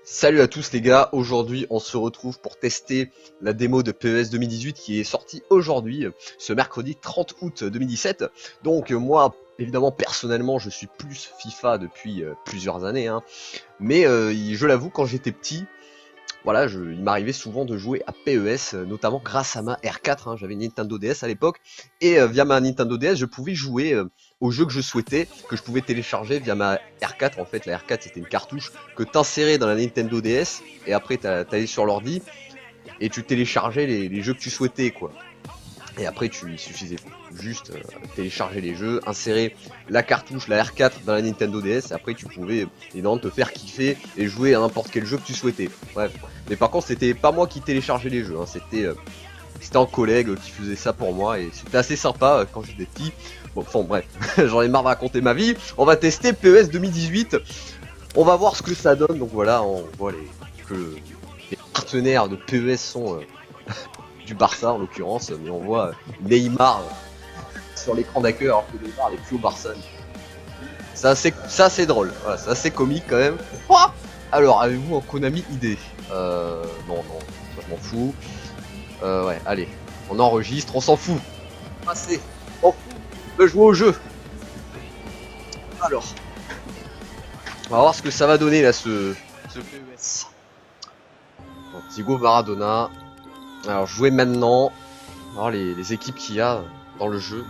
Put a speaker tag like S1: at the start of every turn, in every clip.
S1: Salut à tous les gars, aujourd'hui on se retrouve pour tester la démo de PES 2018 qui est sortie aujourd'hui, ce mercredi 30 août 2017. Donc moi, évidemment, personnellement, je suis plus FIFA depuis plusieurs années, hein. Mais je l'avoue, quand j'étais petit, voilà, il m'arrivait souvent de jouer à PES, notamment grâce à ma R4, hein. J'avais une Nintendo DS à l'époque, et via ma Nintendo DS, je pouvais jouer aux jeux que je souhaitais, que je pouvais télécharger via ma R4. En fait, la R4 c'était une cartouche que t'insérais dans la Nintendo DS, et après t'allais sur l'ordi, et tu téléchargeais les jeux que tu souhaitais, quoi. Et après, il suffisait juste télécharger les jeux, insérer la cartouche, la R4 dans la Nintendo DS, et après tu pouvais évidemment te faire kiffer et jouer à n'importe quel jeu que tu souhaitais. Bref. Mais par contre, c'était pas moi qui téléchargeais les jeux, hein. C'était un collègue qui faisait ça pour moi, et c'était assez sympa quand j'étais petit. Bon, enfin bref, j'en ai marre de raconter ma vie. On va tester PES 2018. On va voir ce que ça donne. Donc voilà, on voit que les partenaires de PES sont du Barça en l'occurrence, mais on voit Neymar sur l'écran d'accueil alors que Neymar n'est plus au Barça. Ça c'est drôle, voilà, ça c'est comique quand même. Alors, avez-vous un Konami ID? Non, ça je m'en fous. Ouais, allez, on enregistre, on s'en fout. Assez, on fout de jouer au jeu. Alors, on va voir ce que ça va donner là, ce PES. Donc, Diego Maradona. Alors, jouer maintenant. On va voir les équipes qu'il y a dans le jeu.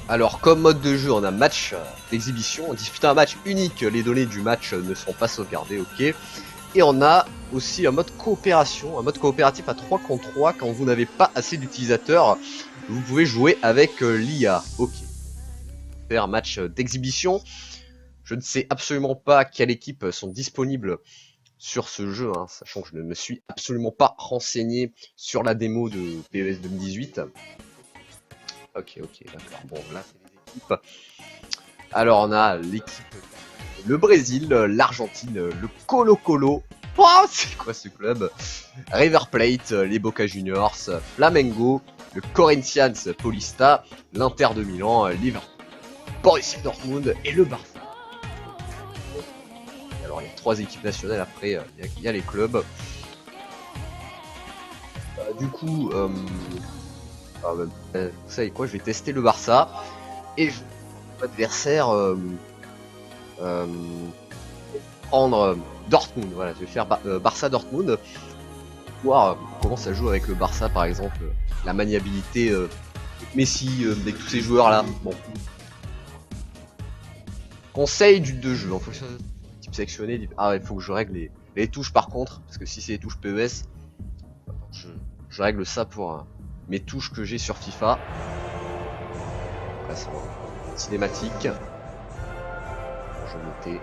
S1: Alors, comme mode de jeu, on a match d'exhibition. On dispute un match unique. Les données du match ne seront pas sauvegardées, ok. Et on a aussi un mode coopération, un mode coopératif à 3 contre 3. Quand vous n'avez pas assez d'utilisateurs, vous pouvez jouer avec l'IA, ok. Faire un match d'exhibition. Je ne sais absolument pas quelles équipes sont disponibles sur ce jeu, hein, sachant que je ne me suis absolument pas renseigné sur la démo de PES 2018. Ok, d'accord. Bon, là, c'est les équipes. Alors, on a l'équipe, le Brésil, l'Argentine, le Colo-Colo. Oh, c'est quoi ce club? River Plate, les Boca Juniors, Flamengo, le Corinthians Paulista, l'Inter de Milan, Liverpool, Borussia Dortmund et le Barça. Alors, il y a 3 équipes nationales, après, il y a les clubs. Du coup, vous savez quoi, je vais tester le Barça et je adversaire prendre Dortmund. Voilà, je vais faire Barça Dortmund, voir comment ça joue avec le Barça, par exemple, la maniabilité Messi, avec tous ces joueurs là. Bon, conseil de jeu en fonction de type sélectionné. Ah ouais, il faut que je règle les touches par contre, parce que si c'est les touches PES, je règle ça pour mes touches que j'ai sur FIFA. Là, c'est bon. Cinématique. Je vais noter.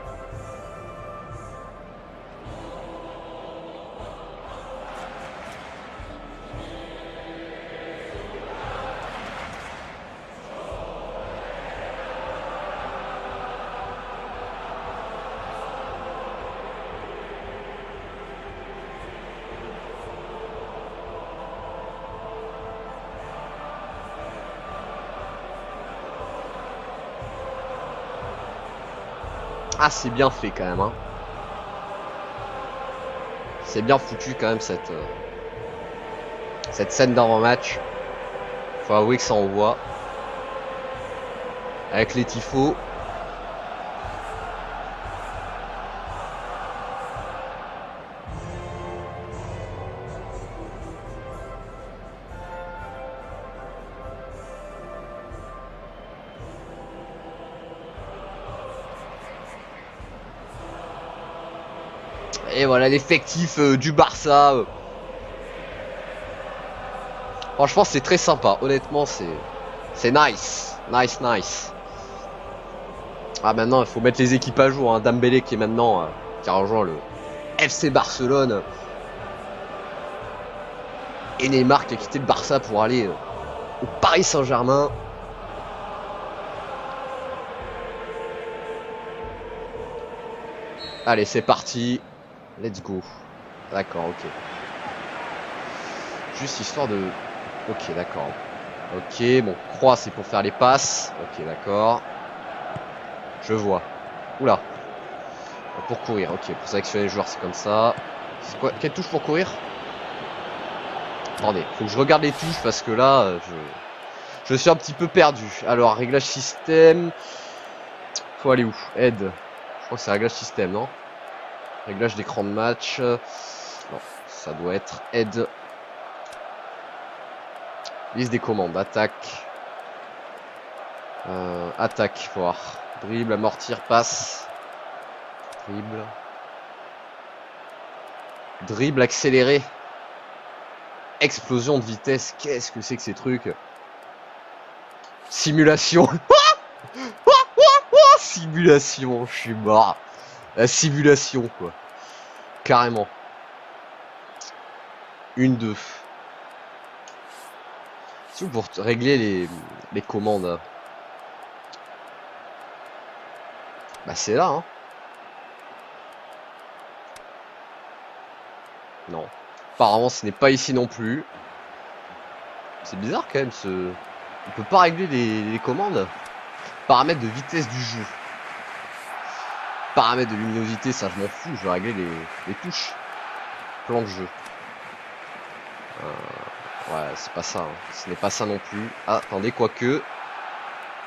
S1: Ah, c'est bien fait quand même, hein. C'est bien foutu quand même cette scène d'avant-match. Faut avouer que ça envoie. Avec les tifos. Et voilà l'effectif du Barça. Franchement, c'est très sympa. Honnêtement, c'est nice. Nice. Ah, maintenant, il faut mettre les équipes à jour, hein. Dembélé qui est maintenant, qui a rejoint le FC Barcelone. Et Neymar qui a quitté le Barça pour aller au Paris Saint-Germain. Allez, c'est parti. Let's go. D'accord, ok. Juste histoire de... Ok, d'accord. Ok, bon, croix c'est pour faire les passes. Ok, d'accord. Je vois. Oula. Pour courir, ok. Pour sélectionner les joueurs, c'est comme ça. C'est quoi? Quelle touche pour courir? Attendez, faut que je regarde les touches parce que là, je suis un petit peu perdu. Alors, réglage système. Faut aller où? Aide. Je crois que c'est réglage système, non? Réglage d'écran de match. Non, ça doit être aide. Liste des commandes. Attaque. Attaque, voir. Dribble, amortir, passe. Dribble. Dribble accéléré. Explosion de vitesse. Qu'est-ce que c'est que ces trucs? Simulation. Simulation, je suis mort. La simulation, quoi. Carrément. 1-2. C'est où pour régler les commandes? Bah c'est là, hein. Non. Apparemment, ce n'est pas ici non plus. C'est bizarre quand même, on peut pas régler les commandes. Paramètres de vitesse du jeu. Paramètres de luminosité, ça je m'en fous, je vais régler les touches. Plan de jeu. Ouais, c'est pas ça, hein. Ce n'est pas ça non plus. Ah, attendez, quoique.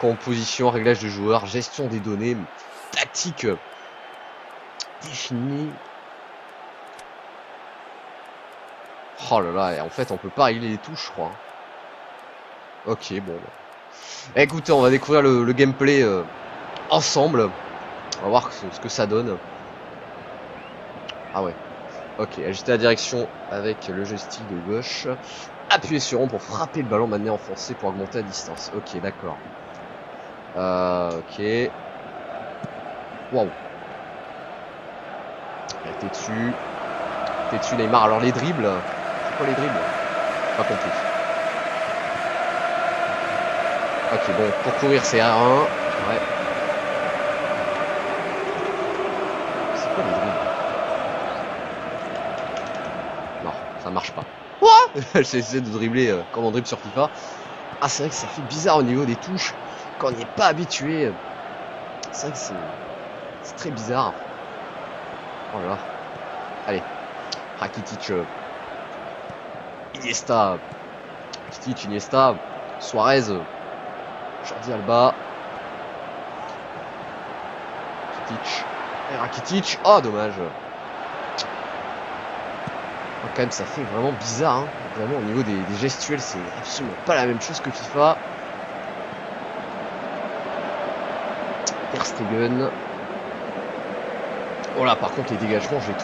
S1: Composition, réglage de joueurs, gestion des données, tactique définie. Oh là là, et en fait on peut pas régler les touches, je crois. Ok, bon. Écoutez, on va découvrir le gameplay ensemble. On va voir ce que ça donne. Ah ouais. Ok, ajuster la direction avec le joystick de gauche. Appuyez sur rond pour frapper le ballon, maintenir enfoncé pour augmenter la distance. Ok, d'accord. Ok. Waouh. T'es dessus. T'es dessus, Neymar. Alors les dribbles. C'est quoi les dribbles? Pas compris. Ok, bon, pour courir c'est R1. Ouais. C'est quoi les dribbles? Non, ça marche pas. J'ai essayé de dribbler comme on dribble sur FIFA. Ah, c'est vrai que ça fait bizarre au niveau des touches quand on n'y est pas habitué. C'est vrai que c'est très bizarre. Oh là là. Allez. Rakitic. Iniesta. Rakitic, Iniesta. Suarez. Jordi Alba. Rakitic. Et Rakitic. Oh, dommage. Oh, quand même, ça fait vraiment bizarre. Hein. Vraiment, au niveau des gestuels, c'est absolument pas la même chose que FIFA. Ter Stegen. Oh là, par contre, les dégagements, je les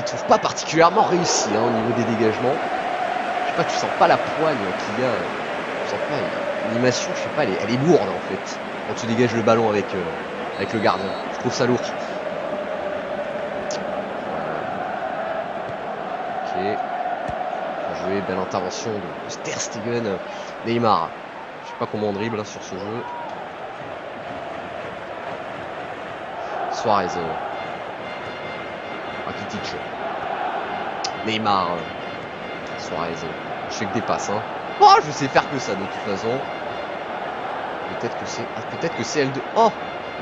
S1: trouve pas particulièrement réussis hein, au niveau des dégagements. Je sais pas, tu sens pas la poigne qu'il y a. Tu sens pas l'animation, je sais pas, elle est lourde en fait. Quand tu dégages le ballon avec le gardien, je trouve ça lourd. Ok. Bien joué, belle intervention de Ter Stegen. Neymar. Je sais pas comment on dribble hein, sur ce jeu. Suarez. Rakitic. Neymar. Suarez. Je fais que des passes. Hein. Oh, je sais faire que ça de toute façon. Peut-être que c'est. Ah, peut-être que c'est L2. Oh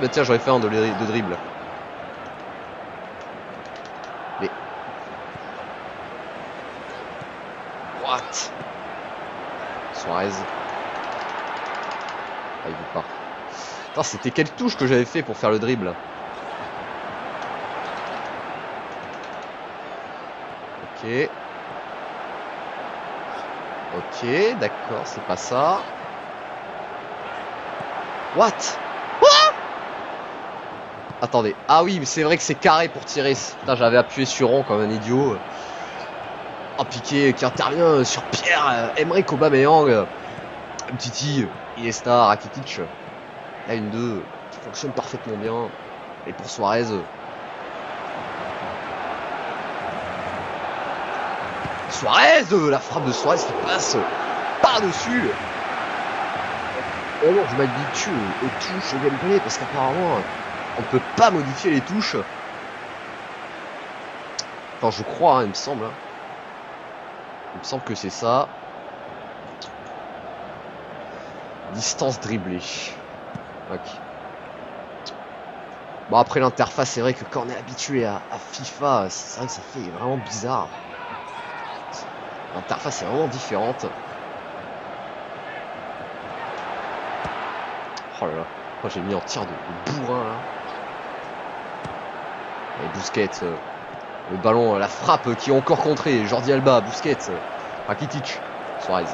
S1: bah tiens, j'aurais fait un de dribble. Mais. What? Suarez. Ah, il veut pas. Attends, c'était quelle touche que j'avais fait pour faire le dribble? Ok. Ok, d'accord, c'est pas ça. What? Attendez. Ah oui, mais c'est vrai que c'est carré pour tirer. Putain, j'avais appuyé sur rond comme un idiot. Oh, Piqué qui intervient sur Pierre-Emerick Aubameyang. Titi, Iniesta, Rakitic. Là, 1-2 qui fonctionne parfaitement bien. Et pour Suarez. Suarez, la frappe de Suarez qui passe par-dessus. Oh non, je m'habitue aux touches, au gameplay, parce qu'apparemment, on ne peut pas modifier les touches. Enfin, je crois, hein, il me semble. Il me semble que c'est ça. Distance dribblée. Ok. Bon, après l'interface, c'est vrai que quand on est habitué à FIFA, c'est vrai que ça fait vraiment bizarre. L'interface est vraiment différente. Oh là là, moi j'ai mis en tir de bourrin là. Et Busquets, le ballon, la frappe qui est encore contrée. Jordi Alba, Busquets, Rakitic, Suarez.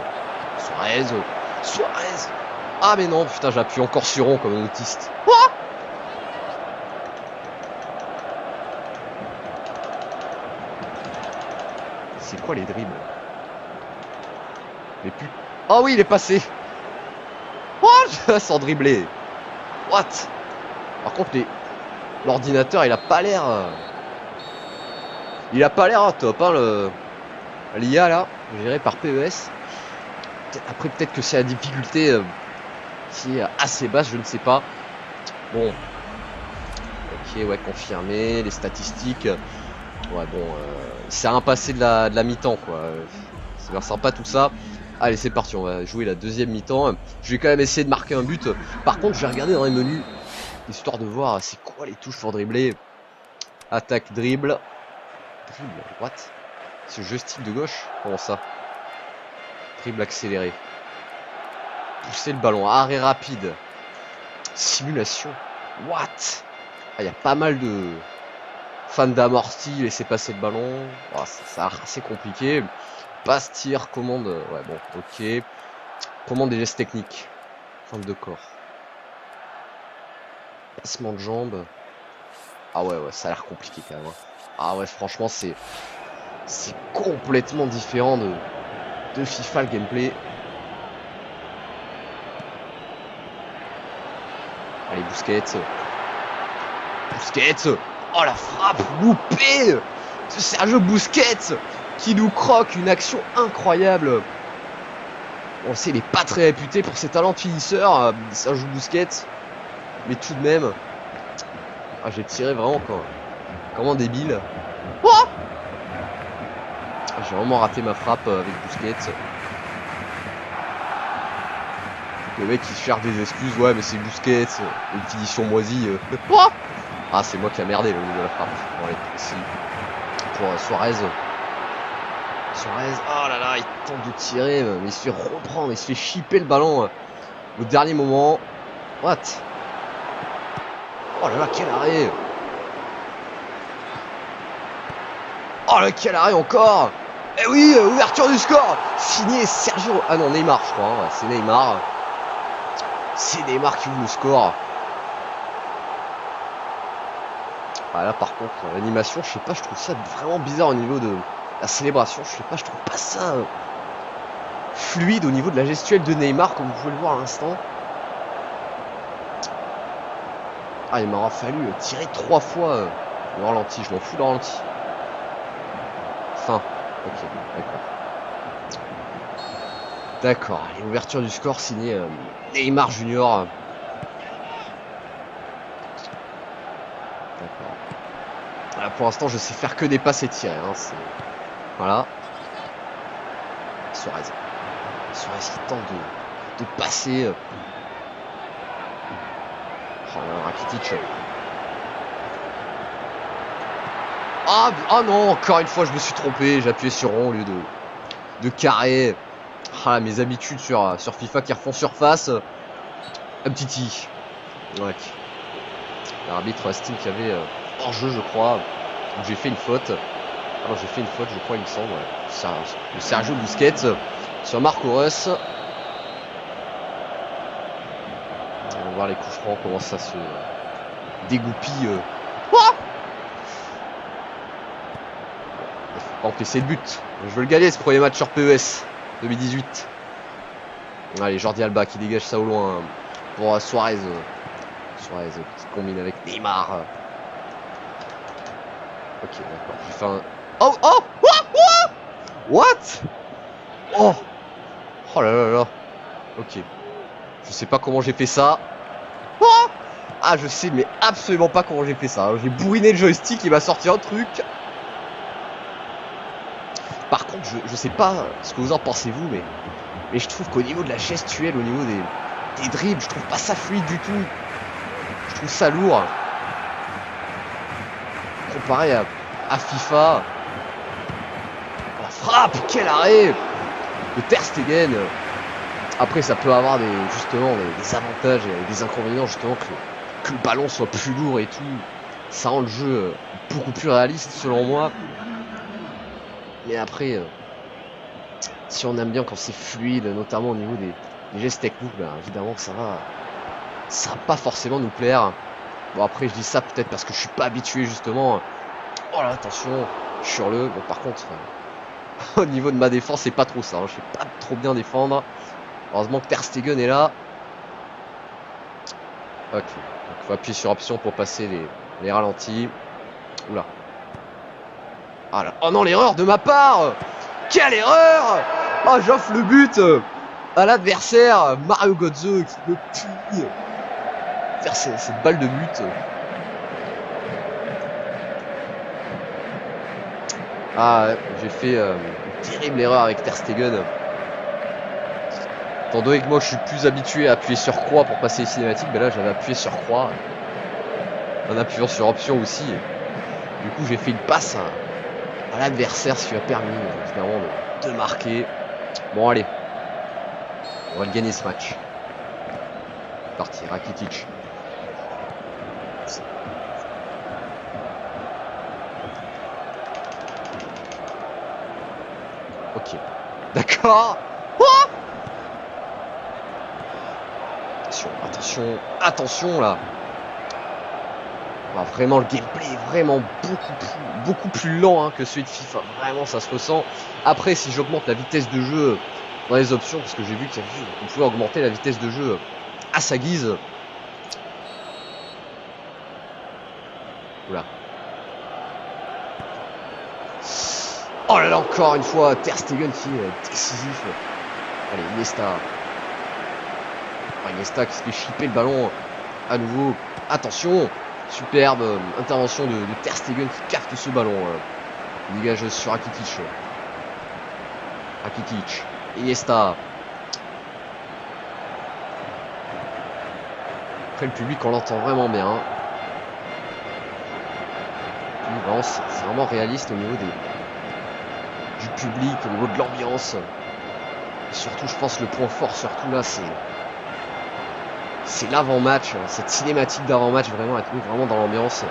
S1: Ah mais non, putain, j'appuie encore sur rond comme un autiste. Ah, c'est quoi les dribbles? Mais putain. Oh oui, il est passé. Oh, sans dribbler. What? Par contre, l'ordinateur, il a pas l'air... Il a pas l'air top, hein, l'IA, là, géré par PES. Après, peut-être que c'est la difficulté qui est assez basse, je ne sais pas. Bon. Ok, ouais, confirmé. Les statistiques. Ouais, bon, c'est un passé de la mi-temps, quoi. C'est bien sympa, tout ça. Allez, c'est parti, on va jouer la deuxième mi-temps. Je vais quand même essayer de marquer un but. Par contre, je vais regarder dans les menus, histoire de voir c'est quoi les touches pour dribbler. Attaque, dribble. Dribble, what? Ce joystick de gauche? Comment ça? Dribble accéléré. Pousser le ballon, arrêt rapide. Simulation. What? Ah, il y a pas mal de fans d'amorti, laisser passer le ballon. Oh, ça a l'air assez compliqué. Passe, tir, commande. Ouais, bon, ok. Commande des gestes techniques. Forme de corps. Passement de jambes. Ah ouais, ça a l'air compliqué quand même. Ah ouais, franchement, c'est complètement différent de FIFA, le gameplay. Allez, Busquets. Oh, la frappe loupée de Sergio Busquets qui nous croque une action incroyable. On sait, il n'est pas très réputé pour ses talents de finisseur, Sergio Busquets. Mais tout de même... Ah, j'ai tiré vraiment comme un débile. Oh, j'ai vraiment raté ma frappe avec Busquets. Le mec il se cherche des excuses, ouais mais c'est Busquets, une finition moisie. Oh, ah, c'est moi qui a merdé au niveau de la frappe. Bon, allez, ici. Pour Suarez. Oh là là, il tente de tirer, mais il se fait reprendre, il se fait chipper le ballon au dernier moment. What? Oh là là, quel arrêt! Oh là, quel arrêt encore! Eh oui, ouverture du score! Signé Sergio... Ah non, Neymar, je crois. Hein. Ouais, c'est Neymar. C'est Neymar qui ouvre le score. Ah là, par contre, l'animation, je sais pas, je trouve ça vraiment bizarre au niveau de la célébration. Je sais pas, je trouve pas ça fluide au niveau de la gestuelle de Neymar, comme vous pouvez le voir à l'instant. Ah, il m'aura fallu tirer 3 fois le ralenti. Je m'en fous le ralenti. Fin. Ok, d'accord. D'accord, allez, ouverture du score signé Neymar Junior. D'accord. Voilà, pour l'instant, je sais faire que des passes et tirer. Hein, voilà. Suarez qui tente de passer. Oh là, Rakitic. Ah non, encore une fois, je me suis trompé. J'ai appuyé sur rond au lieu de carré. Ah, mes habitudes sur FIFA qui refont surface. Un petit i. Ouais. L'arbitre estime qu'il y avait hors-jeu, je crois. Donc j'ai fait une faute. Alors j'ai fait une faute, je crois, il me semble. Ouais. Le Sergio Busquets sur Marco Reus. On va voir les coups francs, comment ça se dégoupille. Oh, il faut pas encaisser le but. Je veux le gagner ce premier match sur PES 2018. Allez, Jordi Alba qui dégage ça au loin pour Suarez. Suarez qui combine avec Neymar. Ok, d'accord. J'ai fait un... Oh, oh, oh, oh, what? Oh, oh là là là. Ok. Je sais pas comment j'ai fait ça. Oh, ah, je sais, mais absolument pas comment j'ai fait ça. J'ai bourriné le joystick, il m'a sorti un truc. Par contre, je sais pas ce que vous en pensez vous, mais je trouve qu'au niveau de la gestuelle, au niveau des dribbles, je trouve pas ça fluide du tout. Je trouve ça lourd. comparé à FIFA. La frappe, quel arrêt de Ter Stegen. Après, ça peut avoir justement des avantages et des inconvénients, justement, que le ballon soit plus lourd et tout. Ça rend le jeu beaucoup plus réaliste, selon moi. Mais après, si on aime bien quand c'est fluide, notamment au niveau des gestes techniques, ben, évidemment que ça va pas forcément nous plaire. Bon, après, je dis ça peut-être parce que je suis pas habitué, justement. Oh là, attention, sur le. Bon, par contre, au niveau de ma défense, c'est pas trop ça. Hein. Je sais pas trop bien défendre. Heureusement que Ter Stegen est là. Ok. Donc, il faut appuyer sur option pour passer les ralentis. Oula. Ah là. Oh non, l'erreur de ma part. Quelle erreur. Oh, j'offre le but à l'adversaire. Mario Götze qui me punit. Faire cette balle de but. Ah ouais, j'ai fait une terrible erreur avec Ter Stegen. Étant donné que moi je suis plus habitué à appuyer sur croix pour passer les cinématiques, ben là j'avais appuyé sur croix en appuyant sur option aussi. Du coup j'ai fait une passe à l'adversaire, ce qui a permis évidemment de marquer. Bon allez, on va le gagner ce match. Parti, Rakitic. Ok, d'accord. Oh, attention là. Ah, vraiment le gameplay est vraiment beaucoup plus lent hein, que celui de FIFA. Vraiment ça se ressent. Après si j'augmente la vitesse de jeu dans les options, parce que j'ai vu qu'on pouvait augmenter la vitesse de jeu à sa guise. Oula. Oh là là, encore une fois, Ter Stegen qui est décisif. Allez, Iniesta. Iniesta qui se fait chipper le ballon à nouveau. Attention, superbe intervention de Ter Stegen qui capte ce ballon. Il dégage sur Rakitic. Iniesta. Après le public on l'entend vraiment bien. C'est vraiment réaliste au niveau du public, au niveau de l'ambiance. Et surtout je pense le point fort surtout là c'est l'avant-match, cette cinématique d'avant-match vraiment être mis vraiment dans l'ambiance.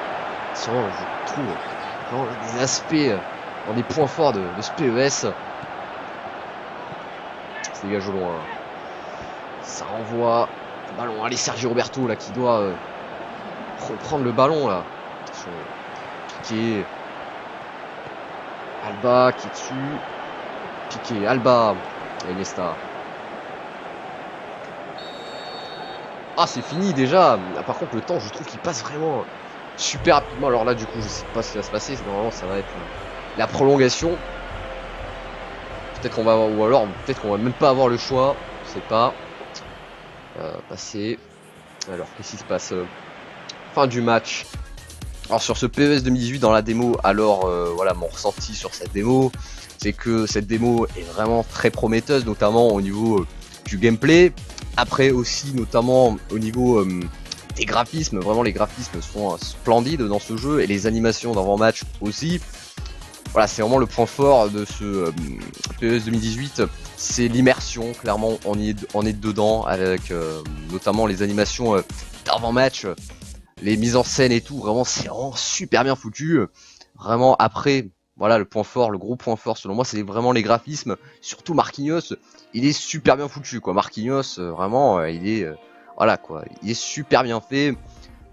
S1: C'est vraiment, je trouve, vraiment des aspects, dans des points forts de ce PES. Ça dégage au loin. Ça renvoie le ballon. Allez, Sergio Roberto là qui doit reprendre le ballon là. Attention. Piqué. Alba qui est dessus. Piqué. Alba. Et Iniesta. Ah, c'est fini déjà. Par contre, le temps, je trouve qu'il passe vraiment super rapidement. Alors là, du coup, je sais pas ce qui va se passer. Normalement, ça va être la prolongation. Peut-être qu'on va, ou alors peut-être qu'on va même pas avoir le choix. Je sais pas. Passer. Alors, qu'est-ce qui se passe? Fin du match. Alors sur ce PES 2018 dans la démo, alors voilà mon ressenti sur cette démo, c'est que cette démo est vraiment très prometteuse, notamment au niveau du gameplay. Après aussi notamment au niveau des graphismes, vraiment les graphismes sont splendides dans ce jeu et les animations d'avant-match aussi. Voilà, c'est vraiment le point fort de ce PES 2018, c'est l'immersion, clairement on est dedans avec notamment les animations d'avant-match. Les mises en scène et tout, vraiment c'est vraiment super bien foutu. Vraiment après, voilà le point fort, le gros point fort selon moi, c'est vraiment les graphismes. Surtout Marquinhos, il est super bien foutu quoi. Marquinhos, vraiment, il est voilà quoi, il est super bien fait.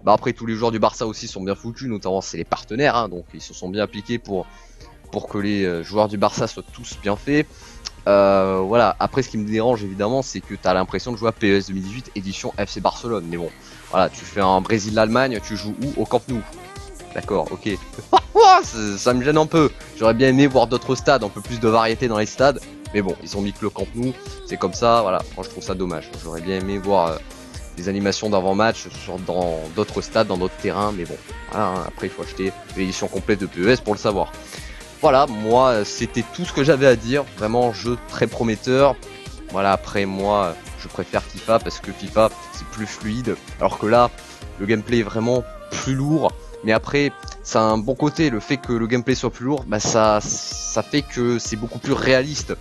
S1: Bah après tous les joueurs du Barça aussi sont bien foutus, notamment c'est les partenaires, hein, donc ils se sont bien appliqués pour que les joueurs du Barça soient tous bien faits. Voilà, après ce qui me dérange évidemment c'est que tu as l'impression de jouer à PES 2018 édition FC Barcelone, mais bon, voilà, tu fais un Brésil-Allemagne, tu joues où? Au Camp Nou. D'accord, ok. Ça me gêne un peu, j'aurais bien aimé voir d'autres stades, un peu plus de variété dans les stades, mais bon, ils ont mis que le Camp Nou, c'est comme ça, voilà, moi je trouve ça dommage, j'aurais bien aimé voir des animations d'avant-match dans d'autres stades, dans d'autres terrains, mais bon, voilà, hein, après il faut acheter l'édition complète de PES pour le savoir. Voilà, moi c'était tout ce que j'avais à dire, vraiment jeu très prometteur. Voilà, après moi je préfère FIFA parce que FIFA c'est plus fluide, alors que là le gameplay est vraiment plus lourd. Mais après ça a un bon côté, le fait que le gameplay soit plus lourd, bah ça fait que c'est beaucoup plus réaliste.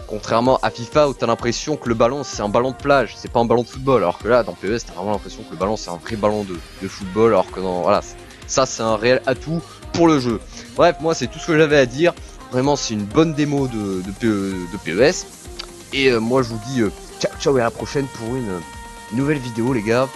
S1: Contrairement à FIFA où t'as l'impression que le ballon c'est un ballon de plage, c'est pas un ballon de football, alors que là dans PES t'as vraiment l'impression que le ballon c'est un vrai ballon de football, alors que dans, voilà, ça c'est un réel atout pour le jeu. Bref, moi c'est tout ce que j'avais à dire, vraiment c'est une bonne démo de PES, et moi je vous dis ciao ciao et à la prochaine pour une nouvelle vidéo les gars.